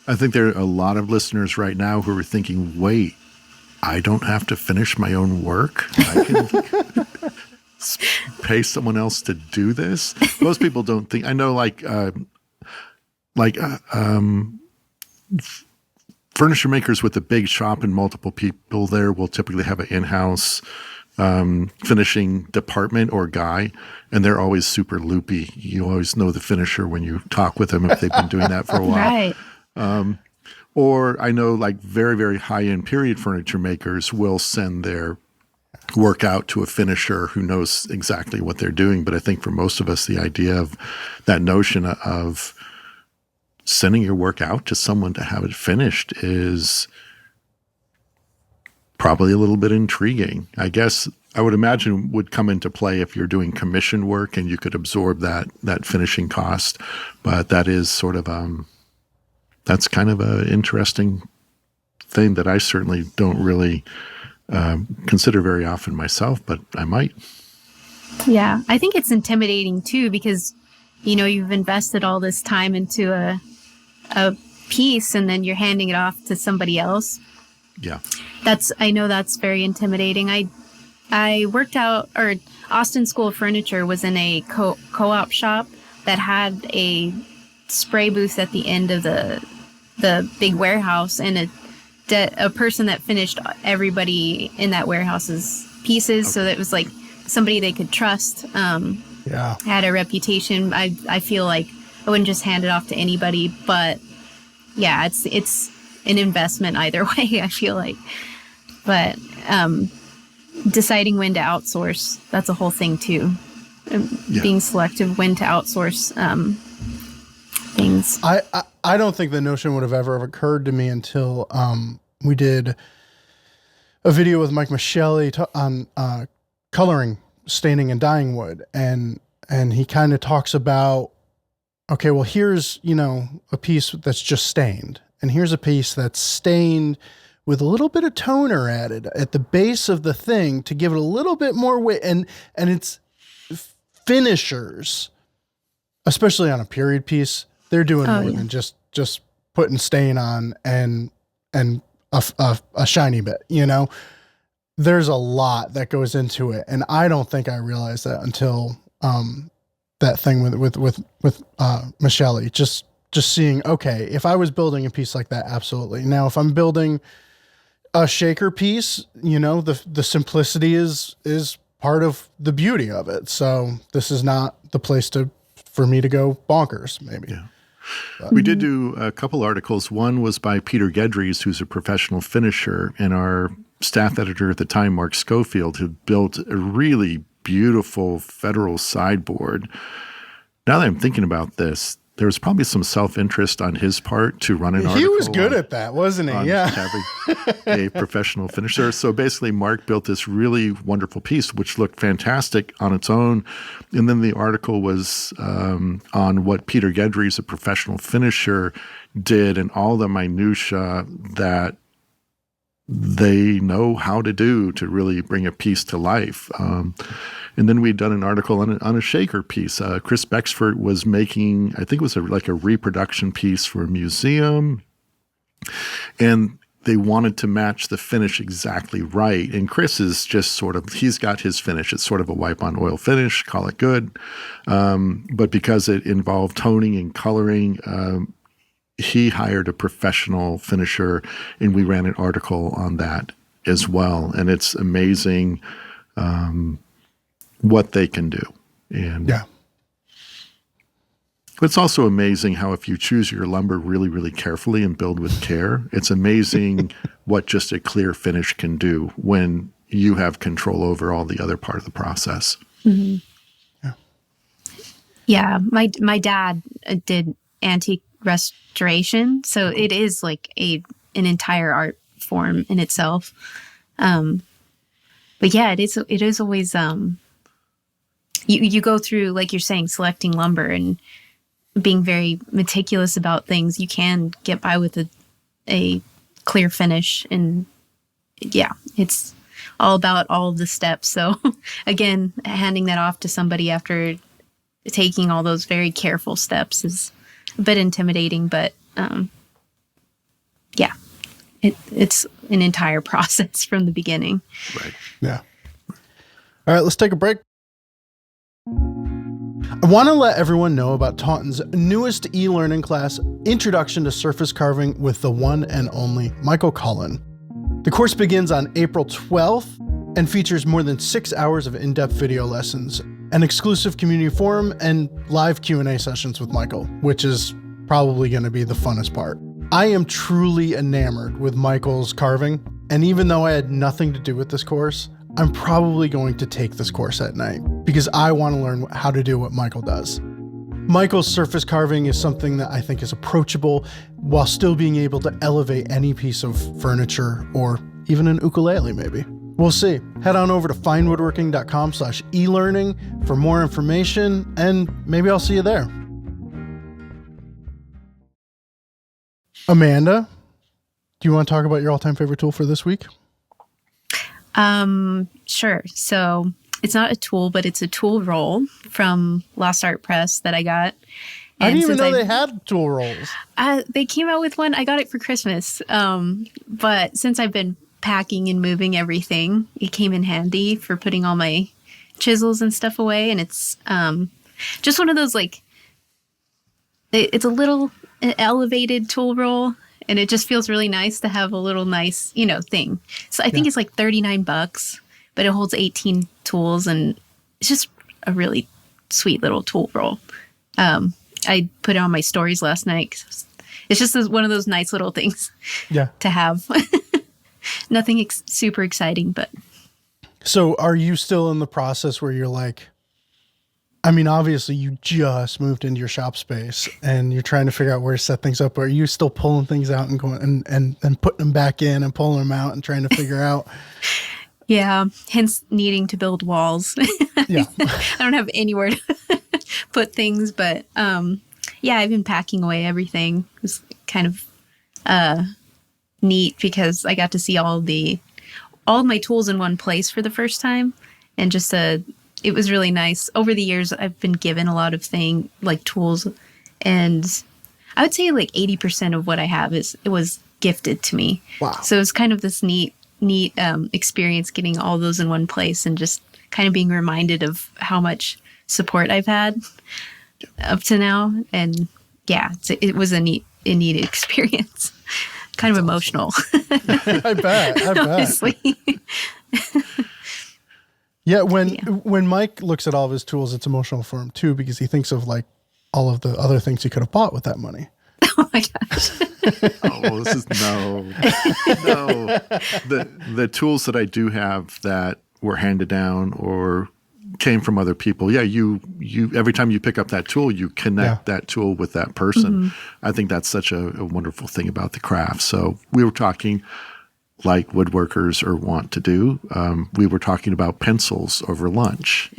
I think there are a lot of listeners right now who are thinking, wait, I don't have to finish my own work. I can pay someone else to do this. Most people don't think. I know, furniture makers with a big shop and multiple people there will typically have an in-house finishing department or guy, and they're always super loopy. You always know the finisher when you talk with them if they've been doing that for a while. Right. Or I know very, very high-end period furniture makers will send their work out to a finisher who knows exactly what they're doing. But I think for most of us, the idea of that notion of sending your work out to someone to have it finished is probably a little bit intriguing. I guess I would imagine would come into play if you're doing commission work and you could absorb that finishing cost. But that is sort of that's kind of an interesting thing that I certainly don't really consider very often myself, but I might. Yeah, I think it's intimidating too, because you've invested all this time into a piece, and then you're handing it off to somebody else. Yeah, I know that's very intimidating. I worked out, or Austin School of Furniture was in a co-op shop that had a spray booth at the end of the big warehouse, and a person that finished everybody in that warehouse's pieces. So that it was like somebody they could trust. Had a reputation. I feel like I wouldn't just hand it off to anybody, but yeah, it's an investment either way, I feel like. But deciding when to outsource, that's a whole thing too. Being selective when to outsource things. I don't think the notion would have ever occurred to me until we did a video with Mike Michelli on coloring, staining, and dyeing wood, and he kind of talks about, okay, well, here's a piece that's just stained, and here's a piece that's stained with a little bit of toner added at the base of the thing to give it a little bit more weight. And it's finishers, especially on a period piece, they're doing more than just putting stain on and a shiny bit, you know. There's a lot that goes into it, and I don't think I realized that until that thing with Michelle. Just seeing, okay, if I was building a piece like that, absolutely. Now, if I'm building a shaker piece, you know, the simplicity is part of the beauty of it. So this is not the place for me to go bonkers, maybe. Yeah. We did do a couple articles. One was by Peter Gedries, who's a professional finisher, and our staff editor at the time, Mark Schofield, who built a really beautiful Federal sideboard. Now that I'm thinking about this, there was probably some self-interest on his part to run an article. He was good at that, wasn't he? Yeah. Having a professional finisher. So basically, Mark built this really wonderful piece, which looked fantastic on its own. And then the article was on what Peter Gedries, a professional finisher, did and all the minutia that they know how to do to really bring a piece to life. And then we'd done an article on a shaker piece. Chris Bexford was making, I think it was like a reproduction piece for a museum. And they wanted to match the finish exactly right. And Chris is just sort of, he's got his finish. It's sort of a wipe on oil finish, call it good. But because it involved toning and coloring, he hired a professional finisher, and we ran an article on that as well. And it's amazing what they can do. And yeah. It's also amazing how if you choose your lumber really, really carefully and build with care, it's amazing what just a clear finish can do when you have control over all the other part of the process. Mm-hmm. Yeah. My dad did antique restoration, so it is like an entire art form in itself. But yeah, it is always you go through, like you're saying, selecting lumber and being very meticulous about things. You can get by with a clear finish, and yeah, it's all about all of the steps. So again, handing that off to somebody after taking all those very careful steps is a bit intimidating, but yeah, it's an entire process from the beginning. Right. Yeah. All right, let's take a break. I want to let everyone know about Taunton's newest e-learning class, Introduction to Surface Carving with the one and only Michael Cullen. The course begins on April 12th and features more than 6 hours of in-depth video lessons, an exclusive community forum, and live Q&A sessions with Michael, which is probably going to be the funnest part. I am truly enamored with Michael's carving, and even though I had nothing to do with this course, I'm probably going to take this course at night because I want to learn how to do what Michael does. Michael's surface carving is something that I think is approachable while still being able to elevate any piece of furniture or even an ukulele maybe. We'll see. Head on over to finewoodworking.com/elearning for more information, and maybe I'll see you there. Amanda, do you want to talk about your all-time favorite tool for this week? Sure. So it's not a tool, but it's a tool roll from Lost Art Press that I got. I didn't even know they had tool rolls. They came out with one. I got it for Christmas. But since I've been packing and moving everything, it came in handy for putting all my chisels and stuff away. And it's just one of those, like, it's a little elevated tool roll. And it just feels really nice to have a little nice, thing. So I think it's like $39, but it holds 18 tools, and it's just a really sweet little tool roll. I put it on my stories last night. 'Cause it's just one of those nice little things to have. Nothing super exciting, but. So are you still in the process where you're like, I mean, obviously you just moved into your shop space and you're trying to figure out where to set things up. Are you still pulling things out and going and putting them back in and pulling them out and trying to figure out? Yeah. Hence needing to build walls. Yeah. I don't have anywhere to put things, but, yeah, I've been packing away everything. It was kind of, neat because I got to see all of my tools in one place for the first time, and just it was really nice. Over the years, I've been given a lot of tools, and I would say like 80% of what I have it was gifted to me. Wow! So it's kind of this neat experience getting all those in one place, and just kind of being reminded of how much support I've had up to now. And yeah, it was a neat experience. Kind of emotional. I bet. Honestly. Yeah, when Mike looks at all of his tools, it's emotional for him too, because he thinks of like all of the other things he could have bought with that money. Oh my gosh. Oh, this is no. The tools that I do have that were handed down or came from other people. Yeah, you every time you pick up that tool, you connect that tool with that person. I think that's such a wonderful thing about the craft. So we were talking like woodworkers are wont to do. We were talking about pencils over lunch.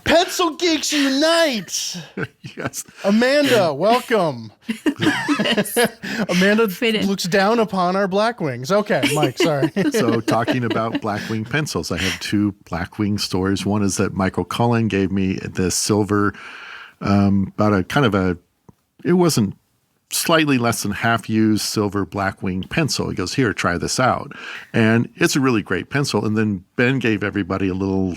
Pencil geeks unite! Yes. Amanda, welcome. Amanda looks down upon our Blackwings. Okay, Mike, sorry. So talking about Blackwing pencils, I have two Blackwing stories. One is that Michael Cullen gave me this silver, it wasn't slightly less than half-used silver Blackwing pencil. He goes, here, try this out. And it's a really great pencil. And then Ben gave everybody a little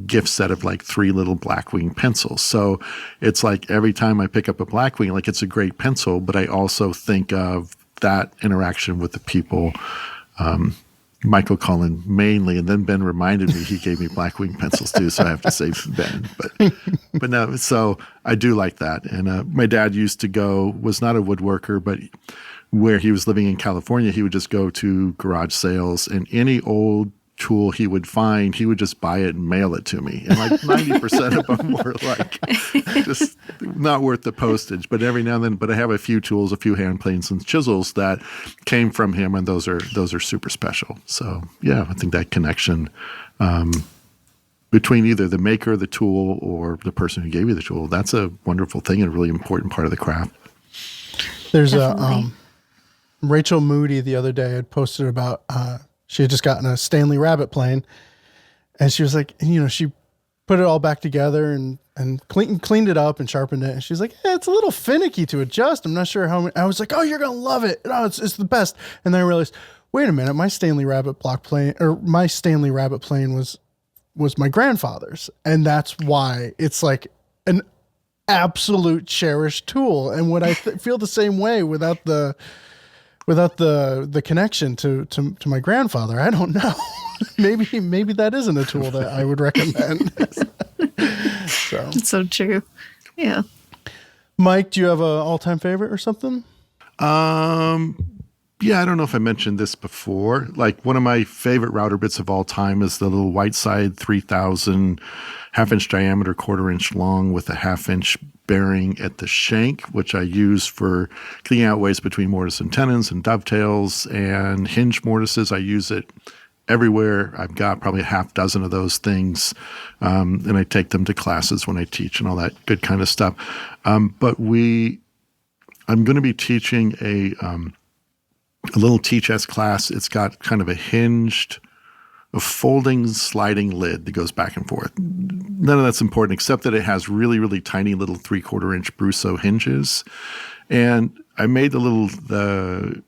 gift set of like 3 little Blackwing pencils. So it's like every time I pick up a Blackwing, like it's a great pencil, but I also think of that interaction with the people, Michael Cullen mainly, and then Ben reminded me he gave me Blackwing pencils too, so I have to say Ben. But no, so I do like that. And my dad was not a woodworker, but where he was living in California, he would just go to garage sales, and any old tool he would find, he would just buy it and mail it to me. And like 90% of them were like just not worth the postage. But every now and then, but I have a few tools, a few hand planes and chisels that came from him, and those are super special. So yeah, I think that connection between either the maker of the tool or the person who gave you the tool, that's a wonderful thing and a really important part of the craft. There's Definitely. Rachel Moody the other day had posted about she had just gotten a Stanley Rabbit plane, and she was like, she put it all back together and cleaned it up and sharpened it. And she's like, it's a little finicky to adjust. I'm not sure how. I was like, oh, you're gonna love it. No, it's the best. And then I realized, wait a minute, my Stanley Rabbit plane was my grandfather's, and that's why it's like an absolute cherished tool. And would I feel the same way without the connection to my grandfather? I don't know. maybe that isn't a tool that I would recommend. So. It's so true. Yeah. Mike, do you have an all-time favorite or something? Yeah, I don't know if I mentioned this before. Like one of my favorite router bits of all time is the little Whiteside 3000 half-inch diameter, quarter-inch long with a half-inch bearing at the shank, which I use for cleaning out waste between mortise and tenons and dovetails and hinge mortises. I use it everywhere. I've got probably a half dozen of those things, and I take them to classes when I teach and all that good kind of stuff. But I'm going to be teaching a little Teach-S class. It's got kind of a folding sliding lid that goes back and forth. None of that's important except that it has really, really tiny little 3/4 inch Brusso hinges. And I made the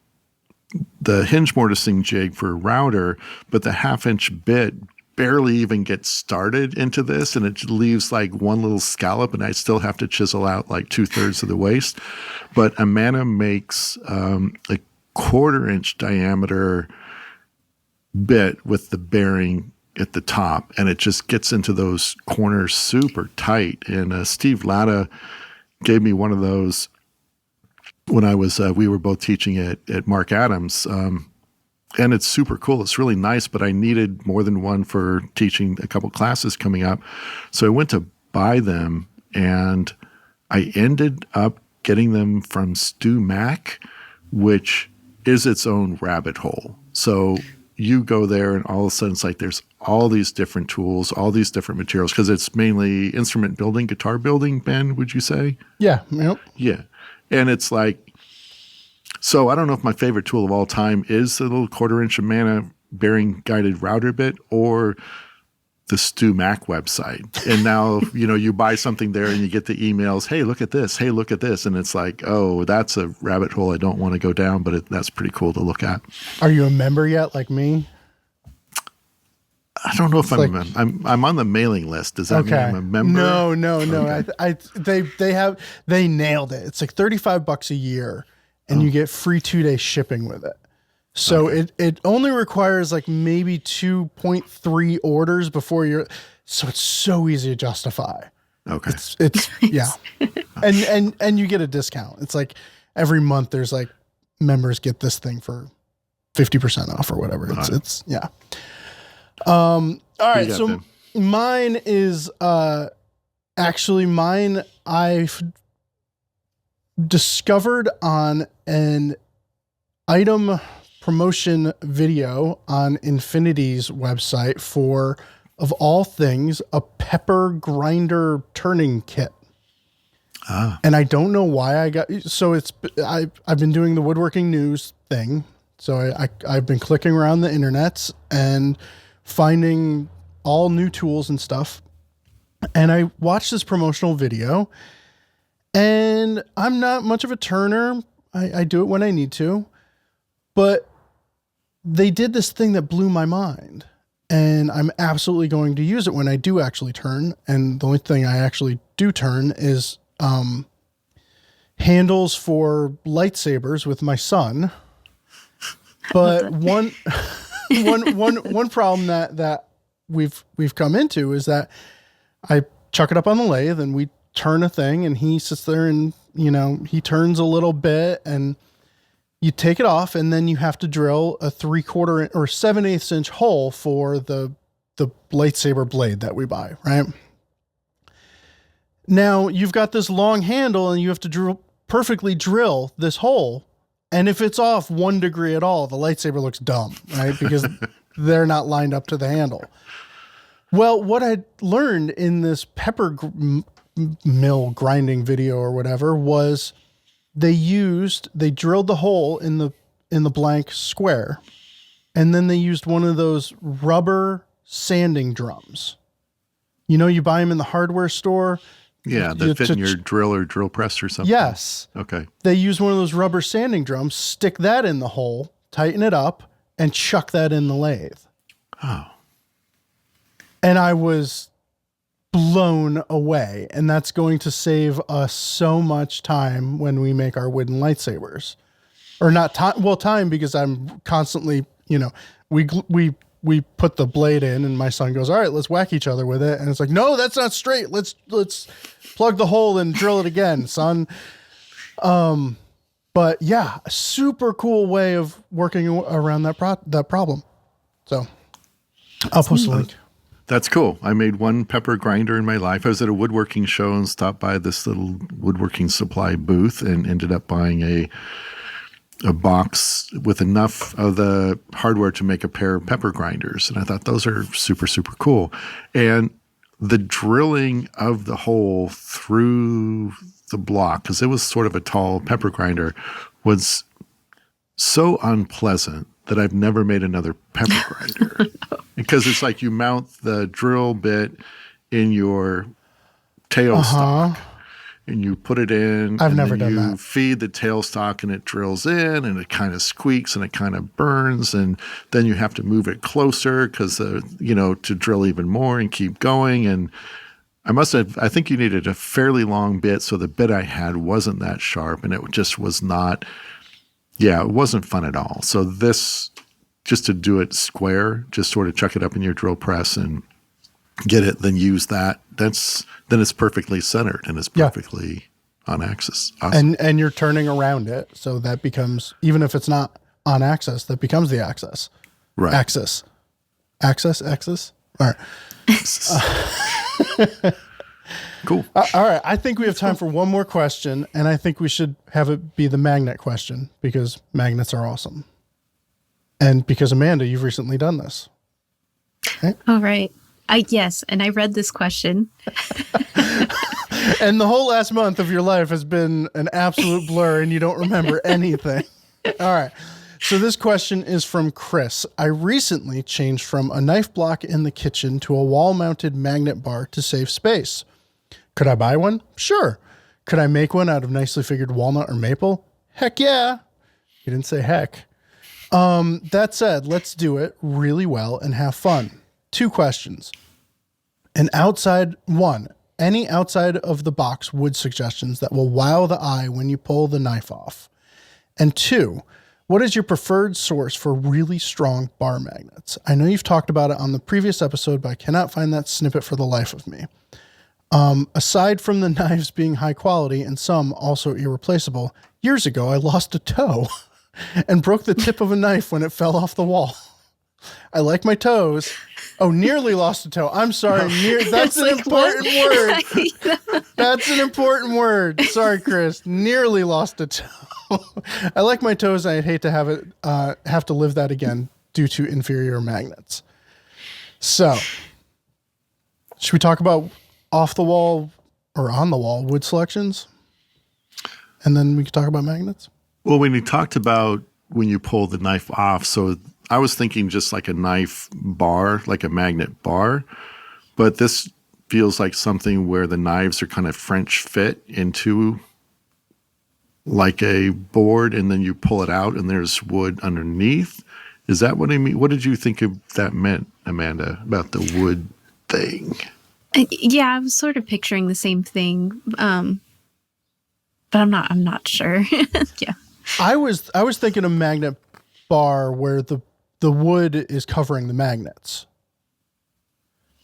hinge mortising jig for a router, but the half-inch bit barely even gets started into this, and it leaves like one little scallop, and I still have to chisel out like 2/3 of the waste. But Amanda makes a 1/4 inch diameter bit with the bearing at the top, and it just gets into those corners super tight. And Steve Latta gave me one of those when I was we were both teaching at Mark Adams, and it's super cool. It's really nice, but I needed more than one for teaching a couple classes coming up, so I went to buy them, and I ended up getting them from Stu Mack, which is its own rabbit hole. So you go there and all of a sudden it's like there's all these different tools, all these different materials, because it's mainly instrument building, guitar building, Ben, would you say? Yeah. Yep. Yeah. And it's like So I don't know if my favorite tool of all time is the little 1/4" Amana bearing guided router bit or the Stu Mac website. And now, you buy something there and you get the emails, hey, look at this. Hey, look at this. And it's like, oh, that's a rabbit hole I don't want to go down, but that's pretty cool to look at. Are you a member yet, like me? I don't know if I'm on the mailing list. Does that mean I'm a member? No. Okay. They nailed it. It's like $35 a year and you get free 2-day shipping with it. So it only requires like maybe 2.3 orders before so it's so easy to justify. Okay. It's yeah. And you get a discount. It's like every month there's like members get this thing for 50% off or whatever. It's yeah. All right. So Ben? mine is actually mine I've discovered on an item promotion video on Infinity's website for, of all things, a pepper grinder turning kit. And I don't know why I've been doing the woodworking news thing. So I've been clicking around the internets and finding all new tools and stuff. And I watched this promotional video, and I'm not much of a turner. I do it when I need to, but they did this thing that blew my mind, and I'm absolutely going to use it when I do actually turn. And the only thing I actually do turn is handles for lightsabers with my son. But one problem that we've come into is that I chuck it up on the lathe and we turn a thing, and he sits there and he turns a little bit, and you take it off, and then you have to drill a 3/4 or 7/8 inch hole for the lightsaber blade that we buy, right? Now you've got this long handle and you have to perfectly drill this hole. And if it's off 1 degree at all, the lightsaber looks dumb, right? Because they're not lined up to the handle. Well, what I learned in this pepper mill grinding video or whatever was they drilled the hole in the blank square, and then they used one of those rubber sanding drums. You buy them in the hardware store. Yeah, that fit in your drill or drill press or something. Yes. Okay. They use one of those rubber sanding drums, stick that in the hole, tighten it up, and chuck that in the lathe. Oh. And I was blown away. And that's going to save us so much time when we make our wooden lightsabers. Or not time, time, because I'm constantly, we put the blade in and my son goes, all right, let's whack each other with it. And it's like, no, that's not straight. Let's plug the hole and drill it again, son. But yeah, a super cool way of working around that problem. So I'll post a link. That's cool. I made one pepper grinder in my life. I was at a woodworking show and stopped by this little woodworking supply booth and ended up buying a box with enough of the hardware to make a pair of pepper grinders. And I thought those are super, super cool. And the drilling of the hole through the block, because it was sort of a tall pepper grinder, was so unpleasant that I've never made another pepper grinder. Because it's like you mount the drill bit in your tailstock. And you put it in. I've never done that. You feed the tailstock and it drills in and it kind of squeaks and it kind of burns. And then you have to move it closer because, to drill even more and keep going. And I think you needed a fairly long bit. So the bit I had wasn't that sharp and it just was not, it wasn't fun at all. So this, just to do it square, just sort of chuck it up in your drill press and get it, then use that. Then it's perfectly centered and it's perfectly on axis. Awesome. And you're turning around it, so that becomes, even if it's not on axis, that becomes the axis. Right. Axis. All right. Cool. All right. I think we have time for one more question, and I think we should have it be the magnet question because magnets are awesome. And because Amanda, you've recently done this. Okay? All right. Yes, and I read this question. And the whole last month of your life has been an absolute blur and you don't remember anything. All right. So this question is from Chris. I recently changed from a knife block in the kitchen to a wall-mounted magnet bar to save space. Could I buy one? Sure. Could I make one out of nicely figured walnut or maple? Heck yeah. He didn't say heck. That said, let's do it really well and have fun. 2 questions. Any outside of the box wood suggestions that will wow the eye when you pull the knife off? And 2, what is your preferred source for really strong bar magnets? I know you've talked about it on the previous episode, but I cannot find that snippet for the life of me. Aside from the knives being high quality and some also irreplaceable, years ago I lost a toe and broke the tip of a knife when it fell off the wall. I like my toes. Oh, nearly lost a toe. I'm sorry. That's an important word. That's an important word. Sorry, Chris. Nearly lost a toe. I like my toes. I'd hate to have to live that again due to inferior magnets. So, should we talk about off the wall or on the wall wood selections? And then we can talk about magnets? Well, when you talked about when you pull the knife off, so I was thinking just like a knife bar, like a magnet bar, but this feels like something where the knives are kind of French fit into like a board, and then you pull it out and there's wood underneath. Is that what I mean? What did you think of that meant, Amanda, about the wood thing? Yeah, I was sort of picturing the same thing, but I'm not sure. Yeah, I was thinking a magnet bar where the wood is covering the magnets.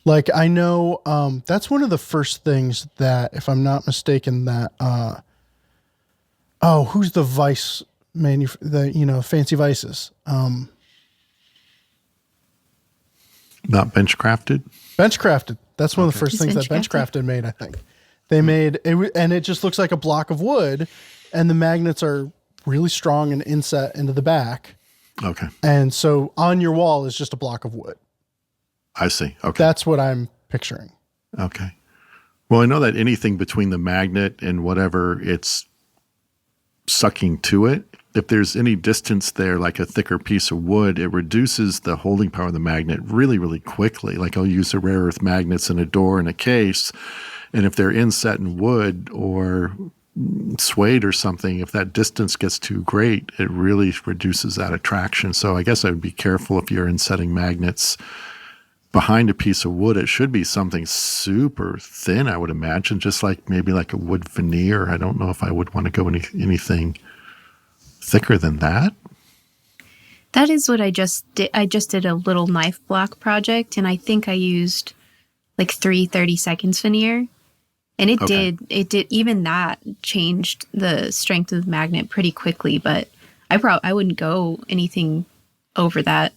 Like, I know that's one of the first things that, if I'm not mistaken, that who's the vice fancy vices? Not Benchcrafted? Benchcrafted. That's one of the first Is things that Benchcrafted made, I think. They made it, and it just looks like a block of wood, and the magnets are really strong and inset into the back. Okay. And so on your wall is just a block of wood. I see. Okay. That's what I'm picturing. Okay. Well, I know that anything between the magnet and whatever it's sucking to it, if there's any distance there, like a thicker piece of wood, it reduces the holding power of the magnet really, really quickly. Like, I'll use the rare earth magnets in a door and a case, and if they're inset in wood or suede or something, if that distance gets too great, it really reduces that attraction. So I guess I would be careful if you're insetting magnets behind a piece of wood. It should be something super thin, I would imagine, just like maybe like a wood veneer. I don't know if I would want to go anything thicker than that. that is what I just did. I just did a little knife block project, and I think I used like 3 30-seconds veneer. And it did even that changed the strength of the magnet pretty quickly, but I wouldn't go anything over that,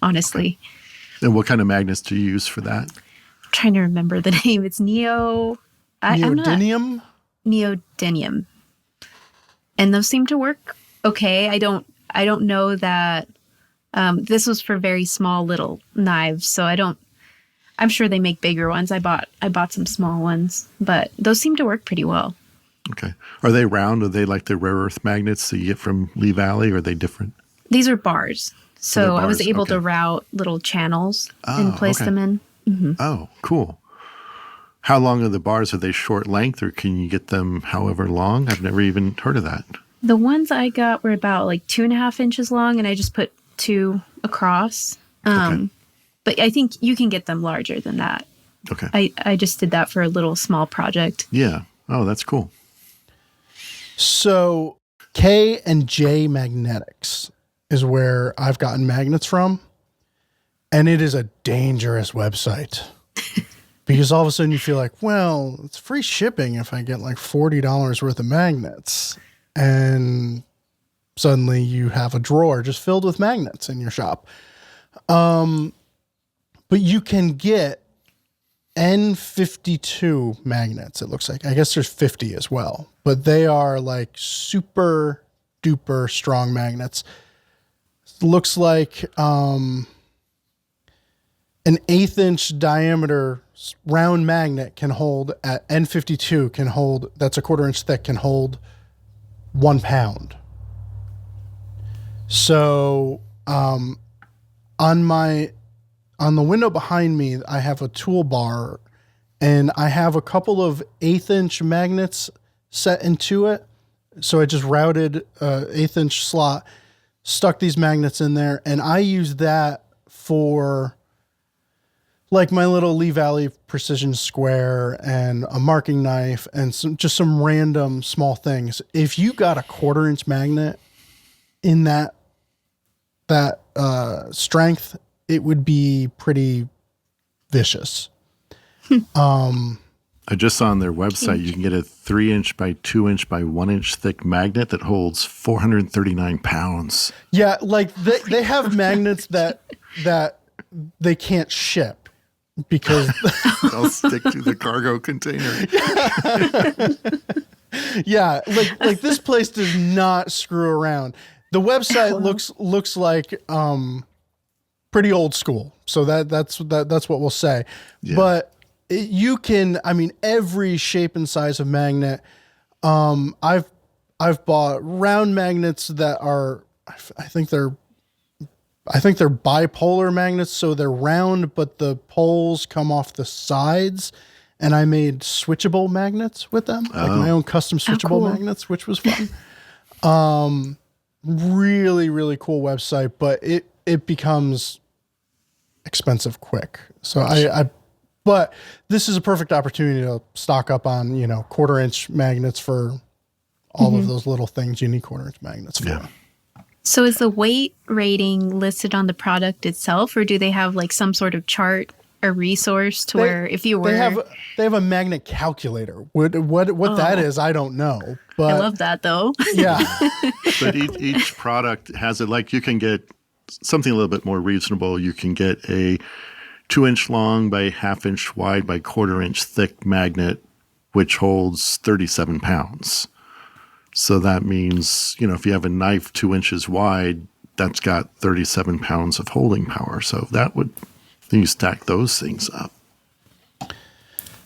honestly. Okay. And what kind of magnets do you use for that? I'm trying to remember the name. It's Neodymium? Neodymium. And those seem to work okay. I don't know that this was for very small little knives, so I'm sure they make bigger ones. I bought some small ones, but those seem to work pretty well. Okay. Are they round? Are they like the rare earth magnets that you get from Lee Valley, or are they different? These are bars. So I was able okay. to route little channels and place them in. Mm-hmm. Oh, cool. How long are the bars? Are they short length, or can you get them however long? I've never even heard of that. The ones I got were about like 2.5 inches long, and I just put 2 across. Okay. But I think you can get them larger than that. Okay. I just did that for a little small project. Yeah. Oh, that's cool. So K&J Magnetics is where I've gotten magnets from. And it is a dangerous website. Because all of a sudden you feel like, well, it's free shipping if I get like $40 worth of magnets. And suddenly you have a drawer just filled with magnets in your shop. But you can get N52 magnets, it looks like. I guess there's 50 as well. But they are like super duper strong magnets. Looks like an 1/8 inch diameter round magnet can hold at N52 that's a 1/4 inch thick, can hold 1 pound. So on the window behind me, I have a toolbar, and I have a couple of 1/8-inch magnets set into it. So I just routed a 1/8-inch slot, stuck these magnets in there, and I use that for like my little Lee Valley precision square and a marking knife and some random small things. If you got a 1/4-inch magnet in that strength, it would be pretty vicious. I just saw on their website you can get a 3-inch by 2-inch by 1-inch thick magnet that holds 439 pounds. Yeah, like they have magnets that they can't ship because they'll stick to the cargo container. Yeah, like this place does not screw around. The website looks like pretty old school, so that's what we'll say. Yeah. But you can, I mean, every shape and size of magnet. I've bought round magnets that are, I think they're bipolar magnets, so they're round, but the poles come off the sides. And I made switchable magnets with them, like my own custom switchable magnets, which was fun. Really, really cool website, but it becomes expensive quick. So but this is a perfect opportunity to stock up on, 1/4-inch magnets for all of those little things you need 1/4-inch magnets for. Yeah. So is the weight rating listed on the product itself, or do they have like some sort of chart or resource to where if you were... They have a magnet calculator. What that is, I don't know. But I love that though. Yeah. But each product has it. Like you can get something a little bit more reasonable. You can get a 2-inch long by 1/2-inch wide by 1/4-inch thick magnet, which holds 37 pounds. So that means, if you have a knife 2 inches wide, that's got 37 pounds of holding power. So that would, you stack those things up.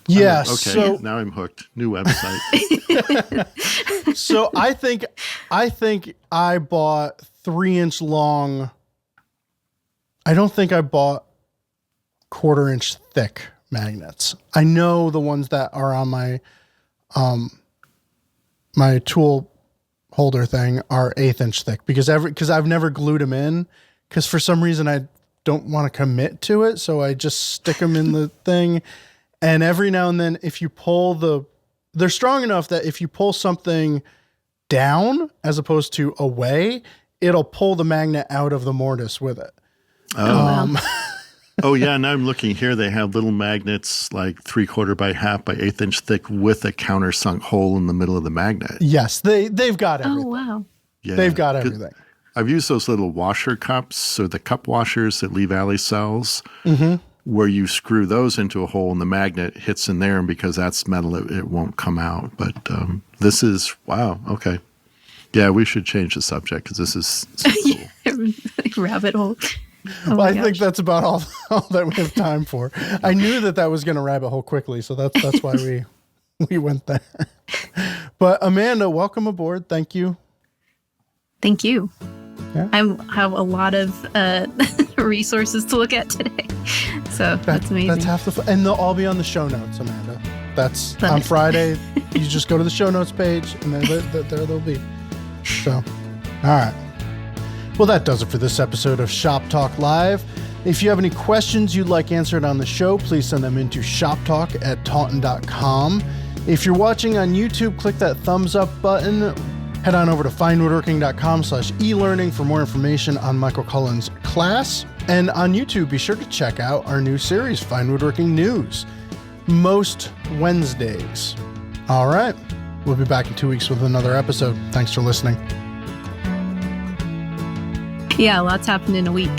Yeah. Okay. So now I'm hooked. New website. So I think I bought 3-inch long. I don't think I bought 1/4-inch thick magnets. I know the ones that are on my tool holder thing are 1/8-inch thick because I've never glued them in because for some reason I don't want to commit to it. So I just stick them in the thing. And every now and then, if you pull they're strong enough that if you pull something down as opposed to away, it'll pull the magnet out of the mortise with it. Oh yeah, now I'm looking here. They have little magnets like 3/4 by 1/2 by 1/8 inch thick with a countersunk hole in the middle of the magnet. Yes, they've got everything. Oh wow. Yeah, they've got everything. I've used those little washer cups or the cup washers that Lee Valley sells, where you screw those into a hole and the magnet hits in there, and because that's metal, it won't come out. But this is, wow, okay. Yeah, we should change the subject because this is so cool. Rabbit hole. Well, I think that's about all that we have time for. I knew that was going to rabbit hole quickly, so that's why we went there. But Amanda, welcome aboard. Thank you. Thank you. Yeah. I have a lot of resources to look at today, so that's amazing. That's half the fun. And they'll all be on the show notes, Amanda. That's on Friday. You just go to the show notes page, and then there they'll be. So, all right. Well, that does it for this episode of Shop Talk Live. If you have any questions you'd like answered on the show, please send them into shoptalk@taunton.com. If you're watching on YouTube, click that thumbs up button. Head on over to findwoodworking.com/elearning for more information on Michael Cullen's class. And on YouTube, be sure to check out our new series, Fine Woodworking News, most Wednesdays. All right. We'll be back in 2 weeks with another episode. Thanks for listening. Yeah, lots happened in a week.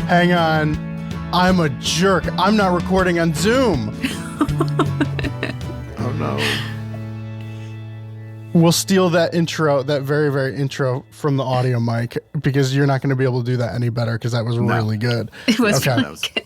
Hang on. I'm a jerk. I'm not recording on Zoom. Oh, no. We'll steal that intro, that very, very intro from the audio mic, because you're not going to be able to do that any better because that was really good. It was okay. really good.